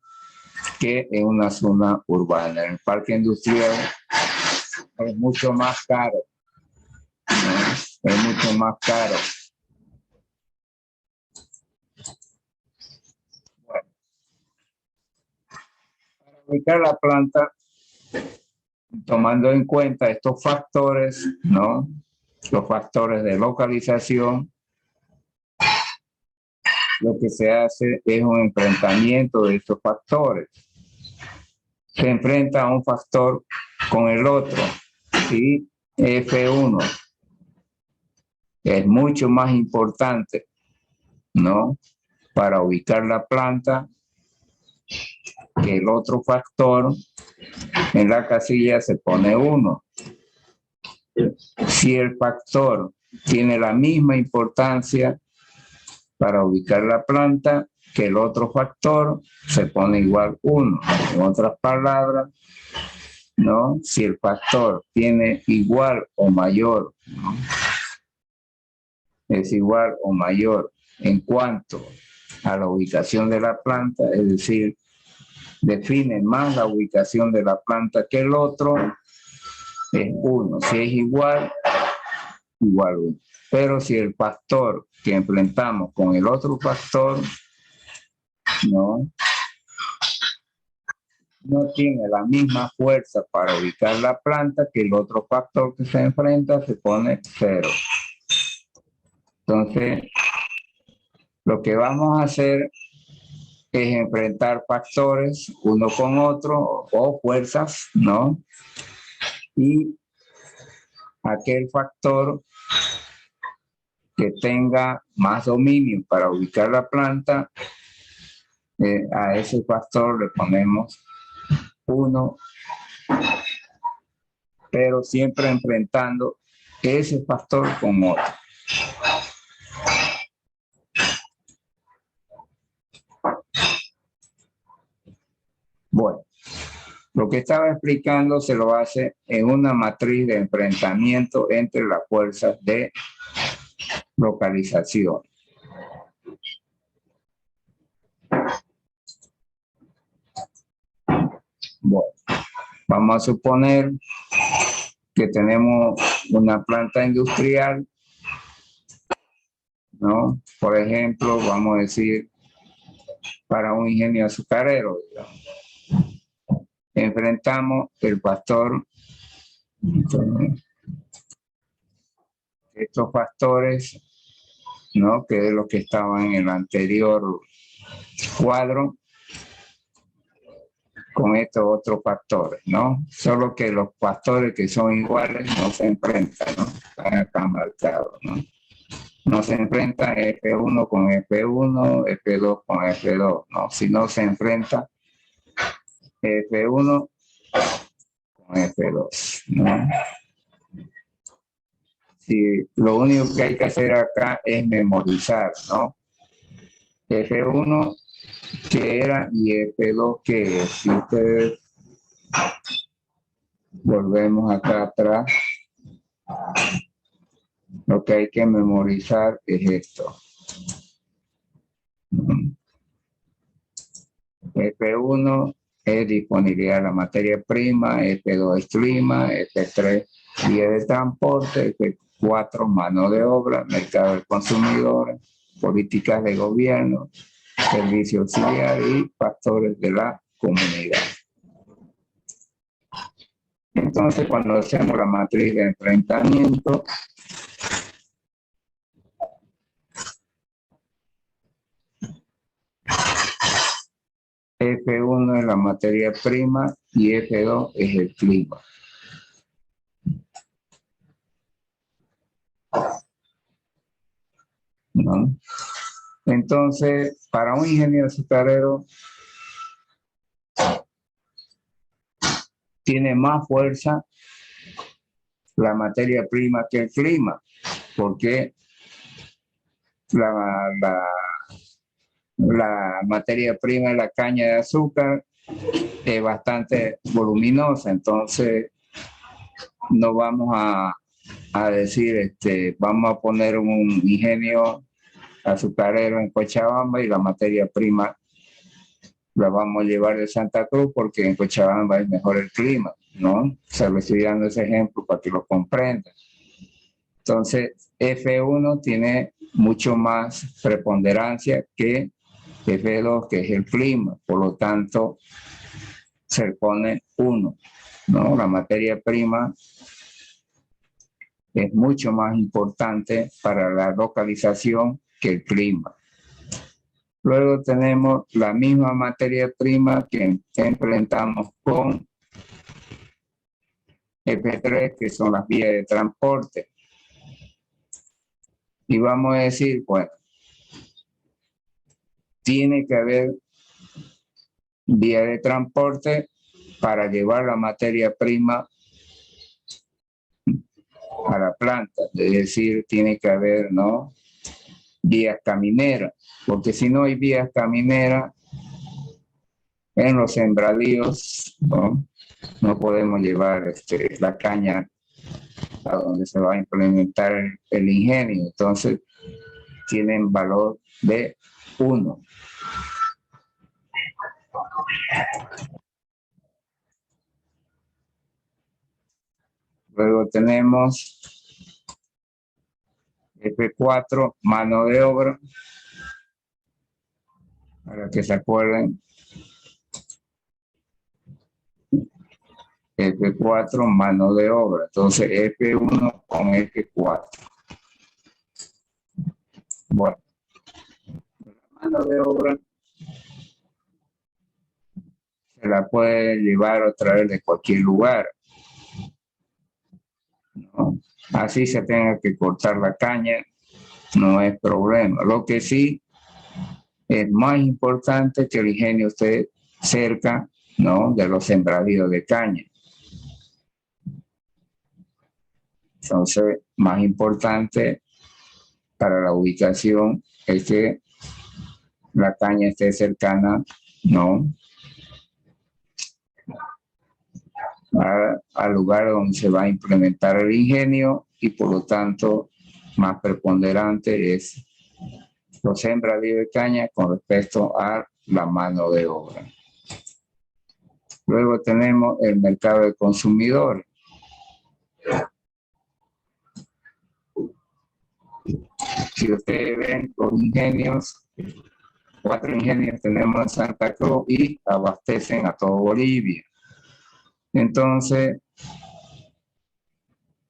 que en una zona urbana. En el parque industrial es mucho más caro, ¿no? Es mucho más caro. Bueno, para ubicar la planta, tomando en cuenta estos factores, ¿no? Los factores de localización, lo que se hace es un enfrentamiento de estos factores. Se enfrenta a un factor con el otro y F1 es mucho más importante, ¿no? Para ubicar la planta que el otro factor. En la casilla se pone 1. Si el factor tiene la misma importancia para ubicar la planta que el otro factor, se pone igual 1. En otras palabras, ¿no? Si el factor tiene igual o mayor, ¿no? Es igual o mayor en cuanto a la ubicación de la planta, es decir, define más la ubicación de la planta que el otro, es 1. Si es igual, igual 1. Pero si el factor que enfrentamos con el otro factor no tiene la misma fuerza para ubicar la planta que el otro factor que se enfrenta, se pone 0. Entonces, lo que vamos a hacer es enfrentar factores uno con otro o fuerzas, ¿no? Y aquel factor que tenga más dominio para ubicar la planta, a ese factor le ponemos 1, pero siempre enfrentando ese factor con otro. Bueno, lo que estaba explicando se lo hace en una matriz de enfrentamiento entre las fuerzas de localización. Bueno, vamos a suponer que tenemos una planta industrial, ¿no? Por ejemplo, vamos a decir, para un ingenio azucarero, digamos. Enfrentamos el factor, estos factores, ¿no? Que es lo que estaba en el anterior cuadro, con estos otros factores, ¿no? Solo que los factores que son iguales no se enfrentan, ¿no? Están acá marcados, ¿no? No se enfrenta F1 con F1, F2 con F2, ¿no? Si no se enfrenta F1 con F2, ¿no? Si lo único que hay que hacer acá es memorizar, ¿no? F1 que era y F2 que es. Si ustedes volvemos acá atrás, lo que hay que memorizar es esto. F1 es disponibilidad de la materia prima, F2 es clima, F3 vía de transporte, F4 mano de obra, mercado del consumidor, políticas de gobierno, servicio auxiliar y factores de la comunidad. Entonces, cuando hacemos la matriz de enfrentamiento, F1 es la materia prima y F2 es el clima. ¿No? Entonces, para un ingeniero azucarero, tiene más fuerza la materia prima que el clima, porque la materia prima de la caña de azúcar es bastante voluminosa, entonces no vamos a decir, vamos a poner un ingenio azucarero en Cochabamba y la materia prima la vamos a llevar de Santa Cruz porque en Cochabamba es mejor el clima, ¿no? O sea, le estoy dando ese ejemplo para que lo comprendan. Entonces, F1 tiene mucho más preponderancia que F2, que es el clima, por lo tanto, se pone 1, ¿no? La materia prima es mucho más importante para la localización que el clima. Luego tenemos la misma materia prima que enfrentamos con F3, que son las vías de transporte. Y vamos a decir, bueno, tiene que haber vía de transporte para llevar la materia prima a la planta. Es decir, tiene que haber, ¿no?, vías camineras, porque si no hay vías camineras en los sembradíos, no podemos llevar la caña a donde se va a implementar el ingenio. Entonces, tienen valor de 1. Luego tenemos F4, mano de obra, para que se acuerden. F4, mano de obra. Entonces, F1 con F4. Bueno, la mano de obra se la puede llevar o traer de cualquier lugar, ¿no? Así se tenga que cortar la caña, no es problema. Lo que sí es más importante que el ingenio esté cerca, ¿no?, de los sembradíos de caña. Entonces, más importante para la ubicación es que la caña esté cercana, ¿no?, al lugar donde se va a implementar el ingenio, y por lo tanto más preponderante es los sembradíos de caña con respecto a la mano de obra. Luego tenemos el mercado de consumidores. Si ustedes ven los ingenios, 4 ingenios tenemos en Santa Cruz y abastecen a todo Bolivia. Entonces,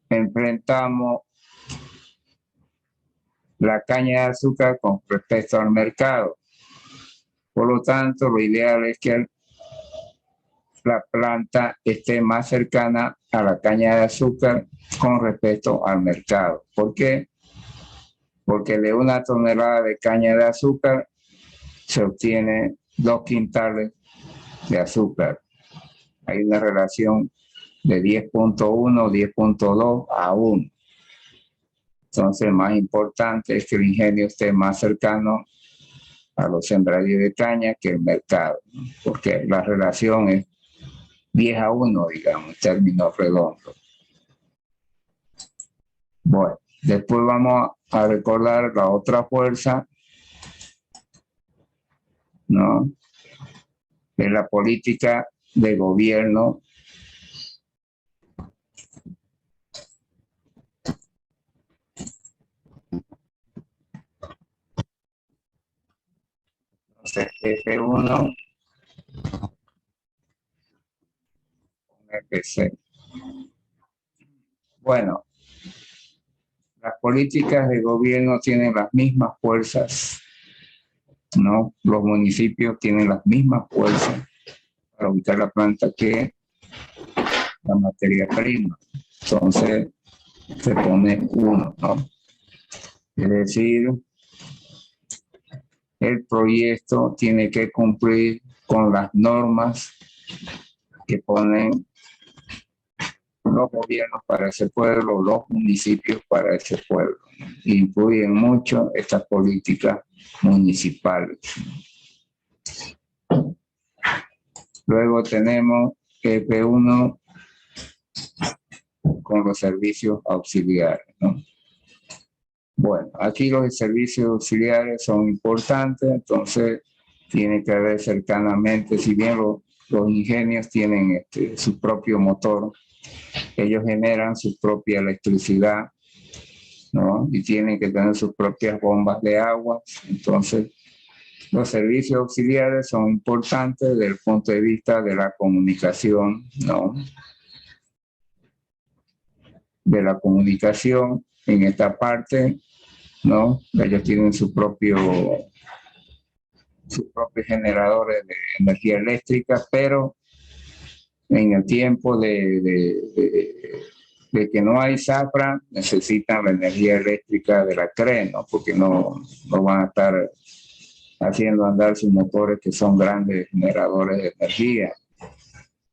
enfrentamos la caña de azúcar con respecto al mercado. Por lo tanto, lo ideal es que la planta esté más cercana a la caña de azúcar con respecto al mercado. ¿Por qué? Porque de 1 tonelada de caña de azúcar se obtiene 2 quintales de azúcar. Hay una relación de 10.1, 10.2 a 1. Entonces, más importante es que el ingenio esté más cercano a los sembradíos de caña que el mercado, porque la relación es 10-1, digamos, en términos redondos. Bueno, después vamos a recordar la otra fuerza, ¿no?, es la política de gobierno F1 FC. Bueno, las políticas de gobierno tienen las mismas fuerzas, ¿no? Los municipios tienen las mismas fuerzas para ubicar la planta que la materia prima. Entonces, se pone 1, ¿no? Es decir, el proyecto tiene que cumplir con las normas que ponen los gobiernos para ese pueblo, los municipios para ese pueblo. Incluyen mucho estas políticas municipales. Luego tenemos F1 con los servicios auxiliares, ¿no? Bueno, aquí los servicios auxiliares son importantes, entonces tiene que haber cercanamente, si bien los ingenios tienen su propio motor, ellos generan su propia electricidad, ¿no?, y tienen que tener sus propias bombas de agua. Entonces, los servicios auxiliares son importantes desde el punto de vista de la comunicación, ¿no?, de la comunicación en esta parte, ¿no? Ellos tienen sus propios generadores de energía eléctrica, pero en el tiempo de que no hay zafra, necesitan la energía eléctrica de la CRE, ¿no?, porque no van a estar haciendo andar sus motores, que son grandes generadores de energía.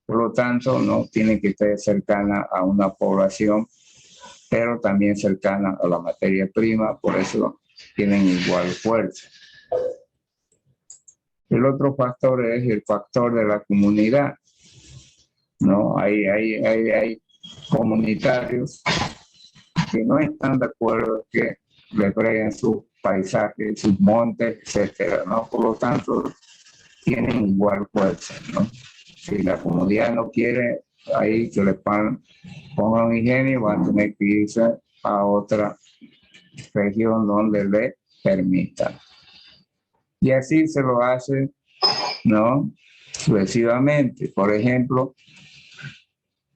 Por lo tanto, no tienen que estar cercana a una población, pero también cercana a la materia prima, por eso tienen igual fuerza. El otro factor es el factor de la comunidad, ¿no? Hay comunitarios que no están de acuerdo que le freguen sus paisajes, sus montes, etcétera, ¿no? Por lo tanto, tienen igual fuerza, ¿no? Si la comunidad no quiere ahí que le pongan un ingenio, van a tener que irse a otra región donde le permitan. Y así se lo hace, ¿no?, sucesivamente. Por ejemplo,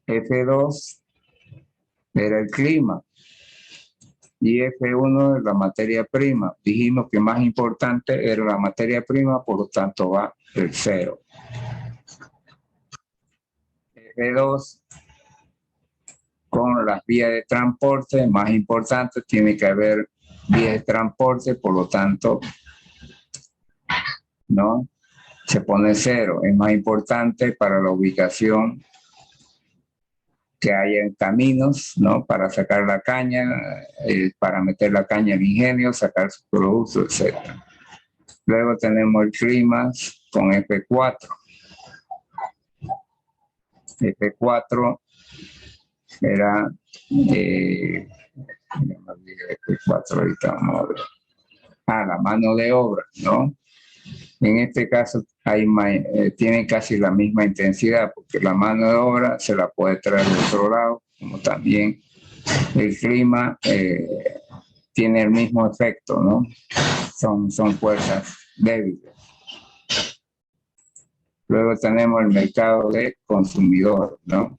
F2 era el clima y F1 es la materia prima. Dijimos que más importante era la materia prima, por lo tanto va el 0. F2 con las vías de transporte, más importante, tiene que haber vías de transporte, por lo tanto, ¿no? Se pone 0. Es más importante para la ubicación que haya en caminos, ¿no? Para sacar la caña, para meter la caña al ingenio, sacar sus productos, etc. Luego tenemos el clima con F4. F4 era F4 ahorita vamos a ver. La mano de obra, ¿no? En este caso tiene casi la misma intensidad, porque la mano de obra se la puede traer de otro lado, como también el clima tiene el mismo efecto, ¿no? Son fuerzas débiles. Luego tenemos el mercado de consumidor, ¿no?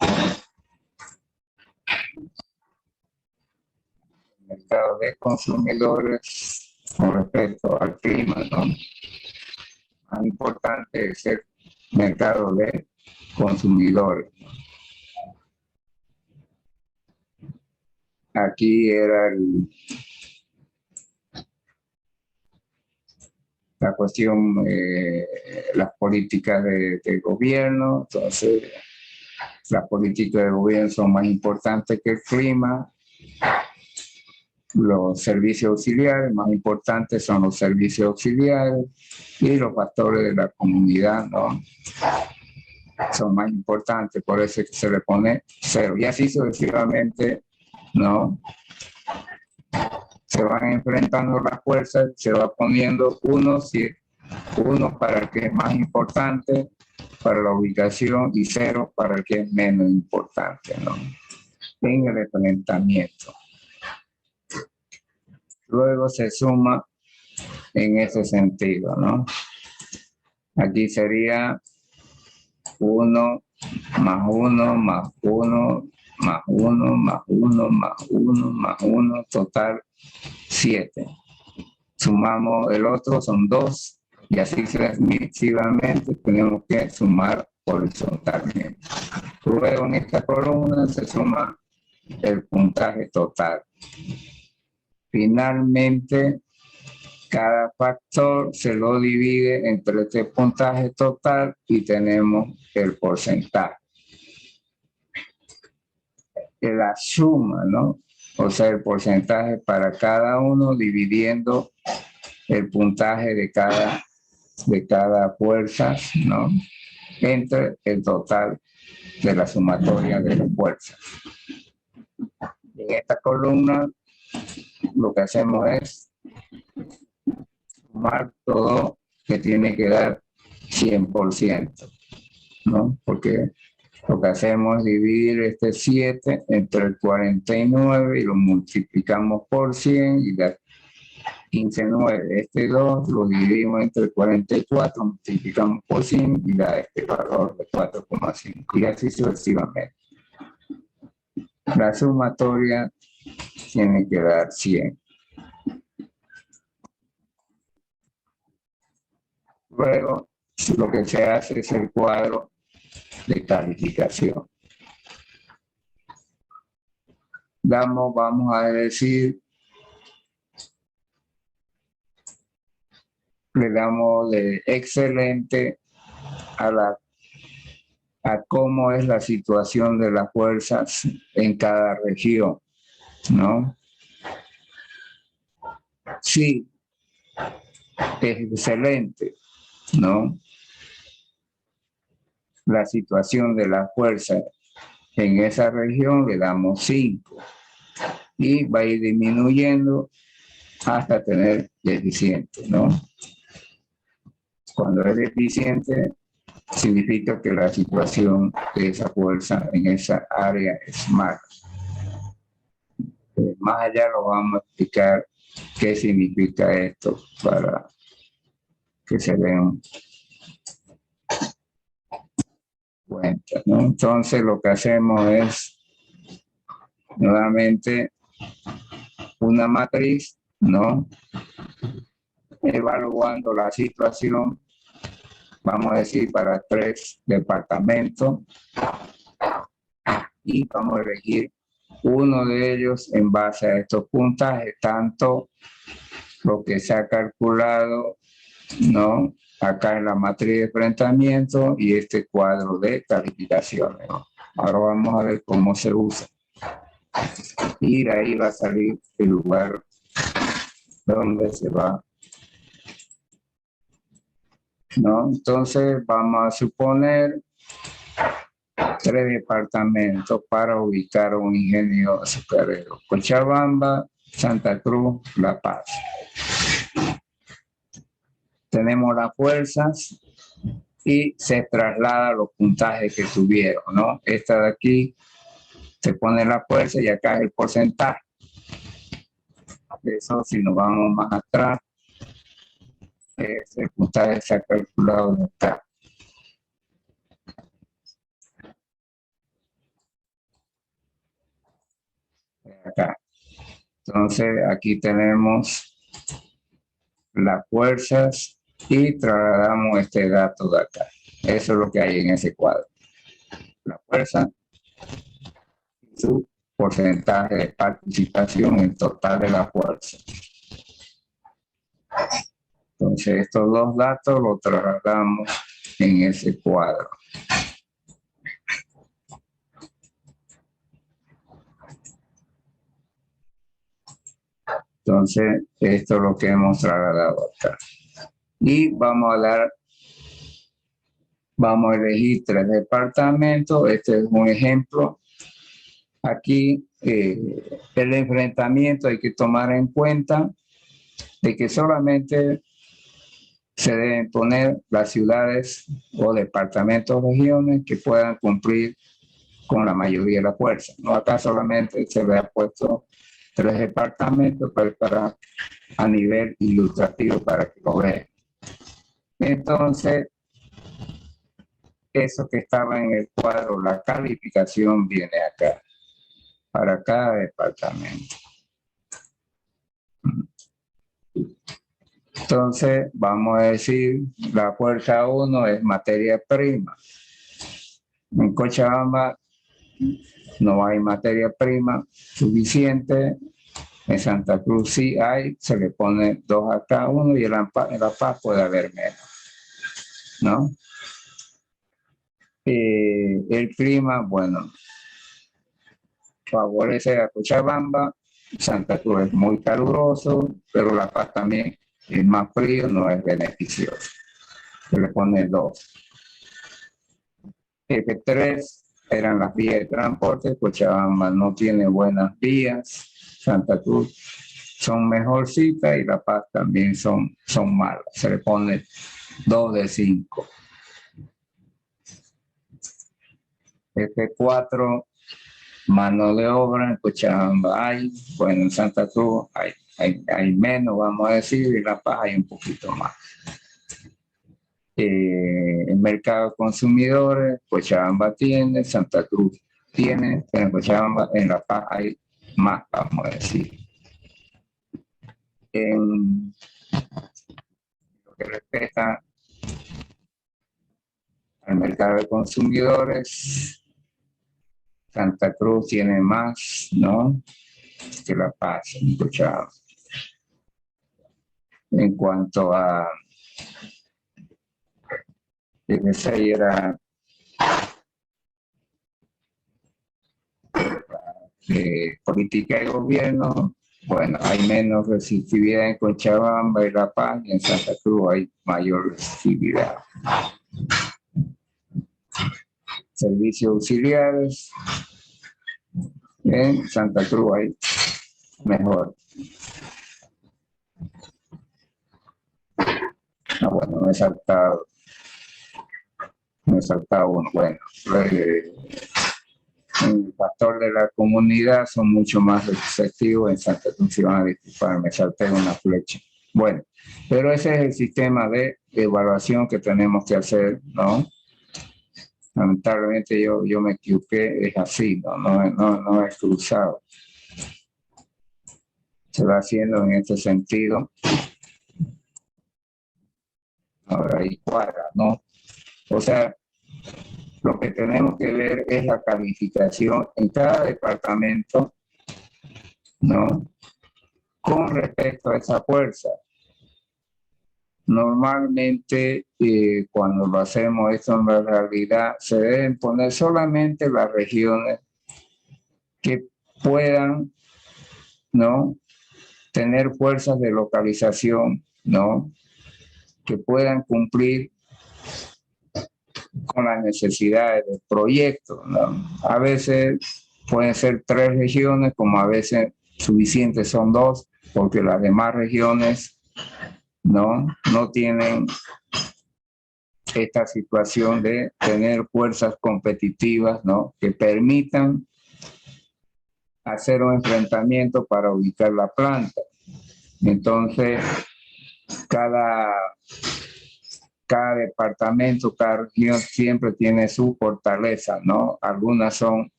El mercado de consumidores con respecto al clima, ¿no? Más importante es el mercado de consumidores. Aquí era la cuestión, las políticas de gobierno. Entonces, las políticas de gobierno son más importantes que el clima. Los servicios auxiliares, más importantes son los servicios auxiliares, y los factores de la comunidad, ¿no? Son más importantes, por eso es que se le pone 0. Y así sucesivamente, ¿no? Se van enfrentando las fuerzas, se va poniendo uno para el que es más importante para la ubicación y 0 para el que es menos importante, ¿no? En el enfrentamiento. Luego se suma en ese sentido, ¿no? Aquí sería 1 más 1 más 1 más 1 más 1 más 1 más 1, total 7. Sumamos el otro, son 2, y así sucesivamente tenemos que sumar horizontalmente. Luego en esta columna se suma el puntaje total. Finalmente, cada factor se lo divide entre este puntaje total y tenemos el porcentaje. La suma, ¿no? O sea, el porcentaje para cada uno dividiendo el puntaje de cada fuerza, ¿no? Entre el total de la sumatoria de las fuerzas. En esta columna lo que hacemos es sumar todo, que tiene que dar 100%, ¿no? Porque lo que hacemos es dividir este 7 entre el 49 y lo multiplicamos por 100 y da 15,9. Este 2 lo dividimos entre el 44, multiplicamos por 100 y da este valor de 4,5. Y así sucesivamente. La sumatoria tiene que dar 100. Luego, lo que se hace es el cuadro de calificación. Vamos a decir, le damos de excelente a cómo es la situación de las fuerzas en cada región, ¿no? Sí, es excelente, ¿no? La situación de la fuerza en esa región le damos 5 y va a ir disminuyendo hasta tener deficiente, ¿no? Cuando es deficiente significa que la situación de esa fuerza en esa área es mala. Más allá lo vamos a explicar qué significa esto para que se den cuenta, ¿no? Entonces lo que hacemos es nuevamente una matriz, ¿no? Evaluando la situación, vamos a decir, para 3 departamentos, y vamos a elegir uno de ellos en base a estos puntajes, tanto lo que se ha calculado, ¿no? Acá en la matriz de enfrentamiento y este cuadro de calificaciones, ¿no? Ahora vamos a ver cómo se usa. Y de ahí va a salir el lugar donde se va, ¿no? Entonces vamos a suponer 3 departamentos para ubicar un ingenio azucarero: Cochabamba, Santa Cruz, La Paz. Tenemos las fuerzas y se traslada los puntajes que tuvieron, ¿no? Esta de aquí se pone la fuerza y acá es el porcentaje. Eso, si nos vamos más atrás, el puntaje se ha calculado de acá. Acá. Entonces, aquí tenemos las fuerzas y trasladamos este dato de acá. Eso es lo que hay en ese cuadro. La fuerza y su porcentaje de participación en total de la fuerza. Entonces, estos dos datos los trasladamos en ese cuadro. Entonces, esto es lo que hemos trasladado acá. Y vamos a elegir 3 departamentos. Este es un ejemplo. Aquí, el enfrentamiento hay que tomar en cuenta de que solamente se deben poner las ciudades o departamentos o regiones que puedan cumplir con la mayoría de la fuerza. No, acá solamente se le ha puesto 3 departamentos para a nivel ilustrativo para que lo vean. Entonces, eso que estaba en el cuadro, la calificación viene acá, para cada departamento. Entonces, vamos a decir, la fuerza 1 es materia prima. En Cochabamba no hay materia prima suficiente. En Santa Cruz sí hay, se le pone 2 a cada uno y en La Paz puede haber menos, ¿no? El clima, bueno, favorece a Cochabamba. Santa Cruz es muy caluroso, pero La Paz también es más frío, no es beneficioso. Se le pone 2. F3 eran las vías de transporte. Cochabamba no tiene buenas vías. Santa Cruz son mejorcitas y La Paz también son malas. Se le pone 2 de 5. F4, mano de obra. En Cochabamba hay, bueno, en Santa Cruz hay menos, vamos a decir, y La Paz hay un poquito más. El mercado de consumidores, Cochabamba tiene, Santa Cruz tiene, pero en Cochabamba, en La Paz hay más, vamos a decir. En lo que respecta al mercado de consumidores, Santa Cruz tiene más, ¿no?, que La Paz, en Cochabamba. En cuanto a esa era política de gobierno, bueno, hay menos receptividad en Cochabamba y La Paz, y en Santa Cruz hay mayor receptividad. Servicios auxiliares, en Santa Cruz hay mejor. No, bueno, me he saltado uno. Bueno, el factor de la comunidad son mucho más receptivos. En Santa Cruz, si van a disculpar, me salté una flecha. Bueno, pero ese es el sistema de evaluación que tenemos que hacer, ¿no? Lamentablemente yo me equivoqué, es así, no es cruzado. Se va haciendo en este sentido. Ahora ahí cuadra, ¿no? O sea, lo que tenemos que ver es la calificación en cada departamento ¿no? Con respecto a esa fuerza, normalmente cuando lo hacemos esto en la realidad, se deben poner solamente las regiones que puedan, ¿no?, tener fuerzas de localización, ¿no?, que puedan cumplir con las necesidades del proyecto, ¿no? A veces pueden ser 3 regiones, como a veces suficientes son 2, porque las demás regiones no tienen esta situación de tener fuerzas competitivas, ¿no?, que permitan hacer un enfrentamiento para ubicar la planta. Entonces, cada departamento, cada región siempre tiene su fortaleza, ¿no? Algunas son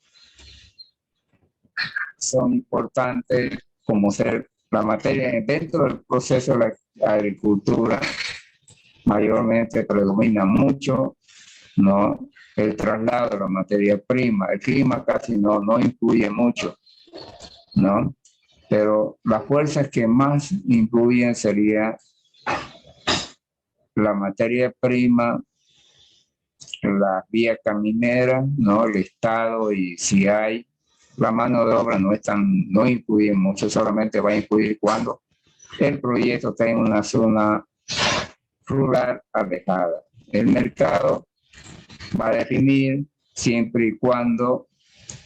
importantes, como ser la materia dentro del proceso de la agricultura, mayormente predomina mucho, ¿no?, el traslado de la materia prima. El clima casi no influye mucho, ¿no? Pero las fuerzas que más influyen sería la materia prima, la vía caminera, ¿no?, el estado, y si hay la mano de obra no influye mucho, solamente va a influir cuando el proyecto está en una zona rural alejada. El mercado va a definir siempre y cuando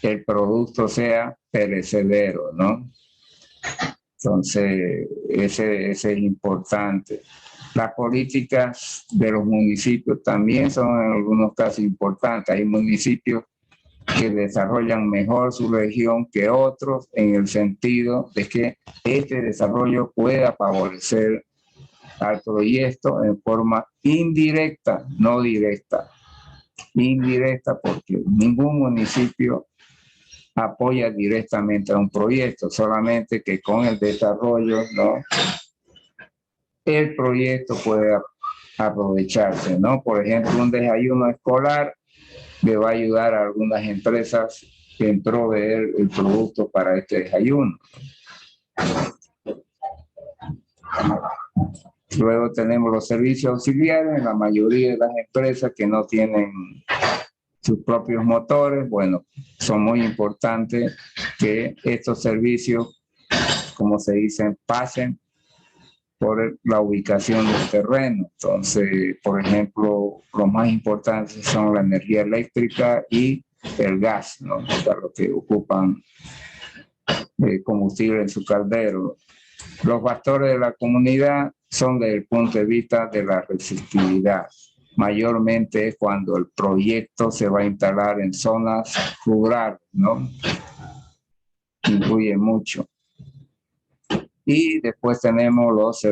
el producto sea perecedero, ¿no? Entonces, ese es importante. Las políticas de los municipios también son en algunos casos importantes. Hay municipios que desarrollan mejor su región que otros, en el sentido de que este desarrollo pueda favorecer al proyecto en forma indirecta, no directa. Indirecta porque ningún municipio apoya directamente a un proyecto, solamente que con el desarrollo, ¿no?, el proyecto puede aprovecharse, ¿no? Por ejemplo, un desayuno escolar le va a ayudar a algunas empresas en proveer el producto para este desayuno. Luego tenemos los servicios auxiliares en la mayoría de las empresas que no tienen sus propios motores. Bueno, son muy importantes que estos servicios, como se dice, pasen por la ubicación del terreno. Entonces, por ejemplo, los más importantes son la energía eléctrica y el gas, ¿no?, para los que ocupan combustible en su caldero. Los factores de la comunidad son desde el punto de vista de la resistividad. Mayormente es cuando el proyecto se va a instalar en zonas rurales, ¿no? Influye mucho. Y después tenemos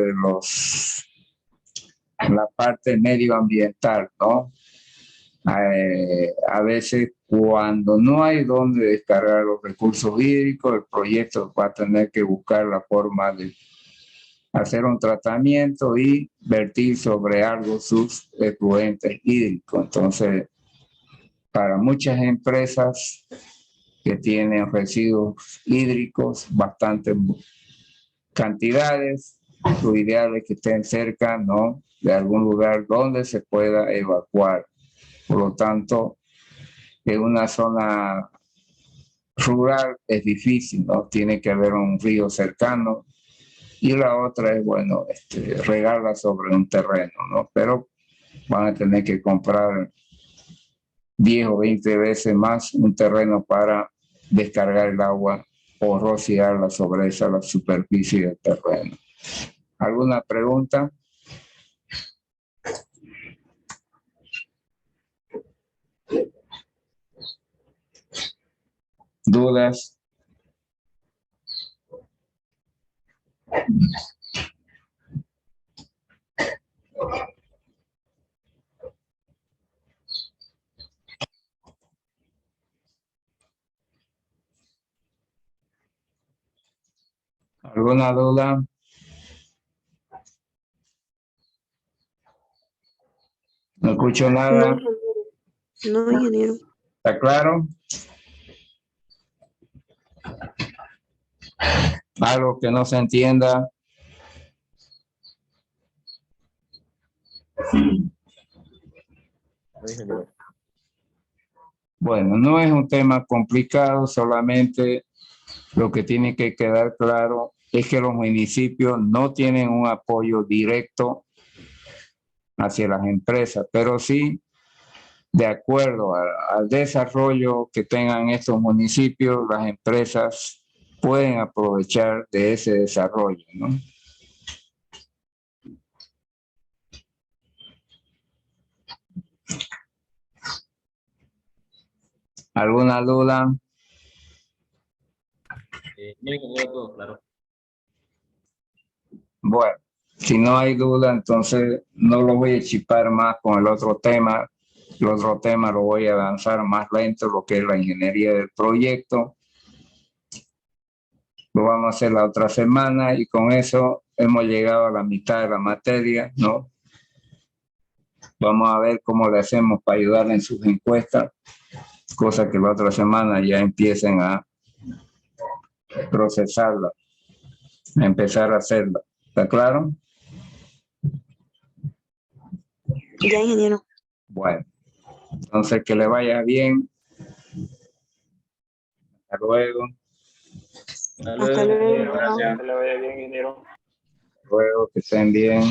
la parte medioambiental, ¿no? A veces cuando no hay donde descargar los recursos hídricos, el proyecto va a tener que buscar la forma de hacer un tratamiento y vertir sobre algo sus efluentes hídricos. Entonces, para muchas empresas que tienen residuos hídricos, bastantes cantidades, lo ideal es que estén cerca, ¿no?, de algún lugar donde se pueda evacuar. Por lo tanto, en una zona rural es difícil, ¿no? Tiene que haber un río cercano, y la otra es, bueno, regarla sobre un terreno, ¿no? Pero van a tener que comprar 10 o 20 veces más un terreno para descargar el agua o rociarla sobre la superficie del terreno. ¿Alguna pregunta? ¿Dudas? ¿Alguna duda? No escucho nada. No, ingeniero. ¿Está claro? Algo que no se entienda. Bueno, no es un tema complicado, solamente lo que tiene que quedar claro es que los municipios no tienen un apoyo directo hacia las empresas, pero sí, de acuerdo al desarrollo que tengan estos municipios, las empresas pueden aprovechar de ese desarrollo, ¿no? ¿Alguna duda? No, ingeniero, todo claro. Bueno, si no hay duda, entonces no lo voy a chipar más con el otro tema. El otro tema lo voy a avanzar más lento, lo que es la ingeniería del proyecto. Lo vamos a hacer la otra semana y con eso hemos llegado a la mitad de la materia, ¿no? Vamos a ver cómo le hacemos para ayudarle en sus encuestas, cosa que la otra semana ya empiecen a procesarla, a empezar a hacerla. ¿Está claro? Ya, ingeniero. Bueno, entonces que le vaya bien. Hasta luego. Hasta Hasta luego, luego. gracias. Que le vaya bien, ingeniero. Hasta luego, que estén bien.